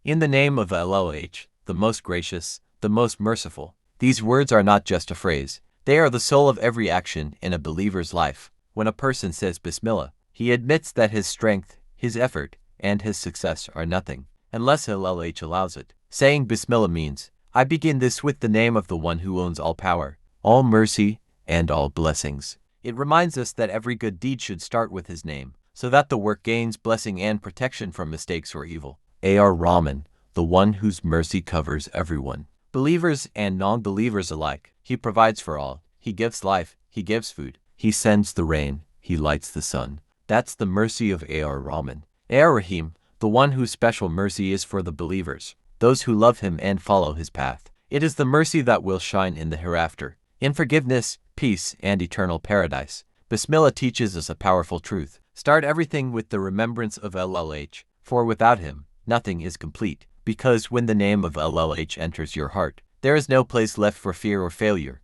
In the name of Allah, the most gracious, the most merciful. These words are not just a phrase. They are the soul of every action in a believer's life. When a person says Bismillah, he admits that his strength, his effort, and his success are nothing, unless Allah allows it. Saying Bismillah means, I begin this with the name of the one who owns all power, all mercy, and all blessings. It reminds us that every good deed should start with his name, so that the work gains blessing and protection from mistakes or evil. Ar-Rahman, the one whose mercy covers everyone, believers and non-believers alike. He provides for all. He gives life. He gives food. He sends the rain. He lights the sun. That's the mercy of Ar-Rahman. Ar-Rahim, the one whose special mercy is for the believers, those who love him and follow his path. It is the mercy that will shine in the hereafter, in forgiveness, peace, and eternal paradise. Bismillah teaches us a powerful truth. Start everything with the remembrance of Allah, for without him, nothing is complete. Because when the name of Allah enters your heart, there is no place left for fear or failure.